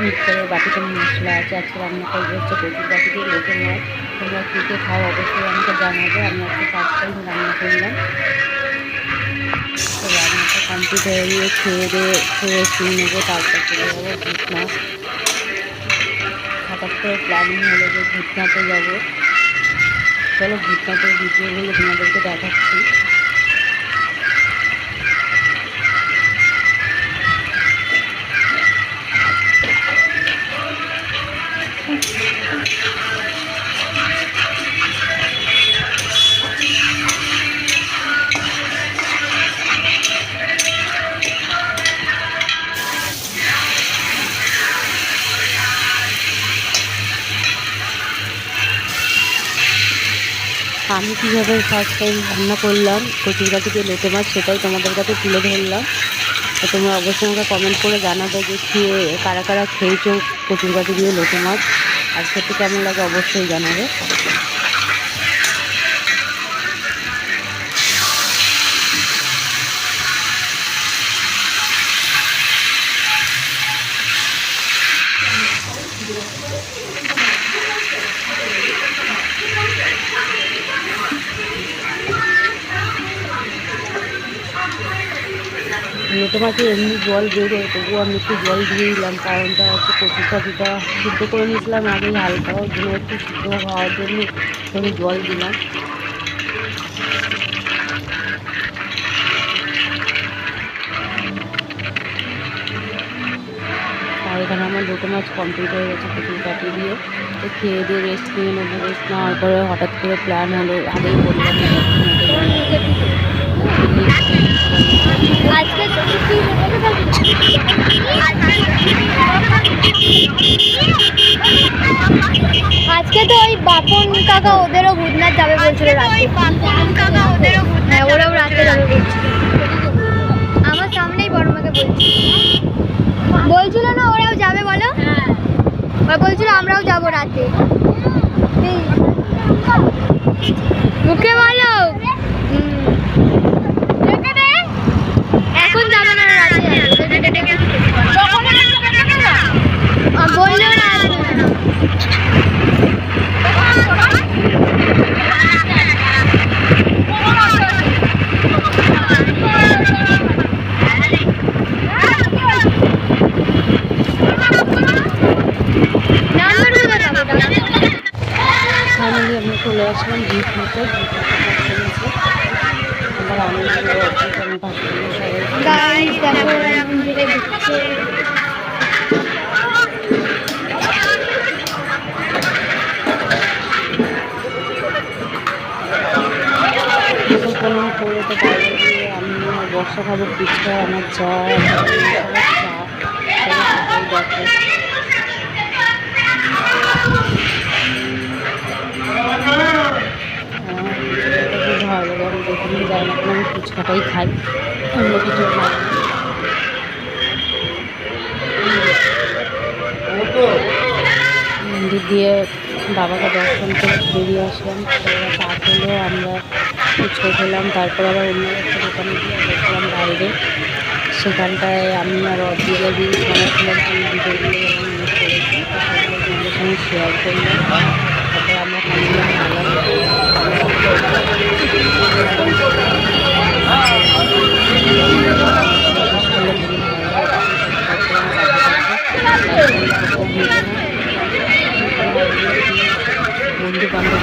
মিক্সারে বাটিতে মশলা আছে। আজকে রান্না করবো হচ্ছে কচুর বাটি দিয়ে লোকের মাছ। তোমরা কী কে খাও অবশ্যই আমাকে জানাবে। আমি আজকে ফার্স্ট টাইম রান্না করলাম। তো রান্নাটা কমপ্লিট হয়ে গিয়ে খেয়ে শুয়ে নেবো, তারপর চলে যাবো ভূতনাথ। হঠাৎ করে প্ল্যানিং হলো যে ভূতনাথে যাবো। চলো ভূতনাথের ভিডিওগুলো তোমাদেরকে দেখাচ্ছি। আমি কীভাবে ফার্স্ট টাইম রান্না করলাম কচুর বাটি দিয়ে লোটে মাছ, সেটাই তোমাদের কাছে তুলে ধরলাম। তো তোমরা অবশ্যই আমাকে কমেন্ট করে জানাবে যে কারা কারা খেয়েছো কচুর বাটি দিয়ে লোটে মাছ, আর খেতে কেমন লাগে অবশ্যই জানাবে। লোটে মাছে এমনি জল বেরোয়, তবুও আমি একটু জল দিয়ে দিলাম। কারণটা হচ্ছে কচুর বাটিটা সিদ্ধ করে নিয়েছিলাম আগেই হালকা, ওই জন্য একটু সিদ্ধ হওয়ার জন্য একটু জল দিলাম। আর এখানে আমার লোটে মাছ কমপ্লিট হয়ে গেছে কচুর বাটি দিয়ে। তো খেয়ে দিয়ে রেস্ট নিয়ে নেবো। রেস্ট নেওয়ার পরে হঠাৎ করে প্ল্যান হলো, আগেই বললাম আজকে তো ওই বাপন কাকা ওদেরও ভূতনাথ যাবে বলছিল হ্যাঁ, ওরাও রাতে যাবে বলছিল। আমার সামনেই বড়মাকে বলছিল না ওরাও যাবে বলো। ওরা বলছিল আমরাও যাবো রাতে। মুখে বলো এখন যাবে না রাতে, বললো না। ফাইনালি আমরা চলে আসলাম ভূতনাথে। আমার আনন্দ করে তো বাইরে গিয়ে আমি আমার বর্ষা খাবার পিঠা, আমার চা দেখে ভালো লাগে। আমি যেখানে যাই না কেন আমি ফুচকাটাই খাই, অন্য কিছু খাই। মন্দির দিয়ে বাবাকে দর্শন করে বেরিয়ে আসলাম। চা খেলো, আমরা ফুচকা খেলাম। তারপর আবার অন্য একটা দোকানে গিয়ে দেখলাম বাইরে, সেখানটায় আমি আর অর্ধেকের রিলস বানাচ্ছিলাম। সেই ভিডিওগুলো যখন ইউজ করেছি সেগুলো তোমাদের সঙ্গে শেয়ার করলাম। তারপর আমরা বন্ধু বান্ধব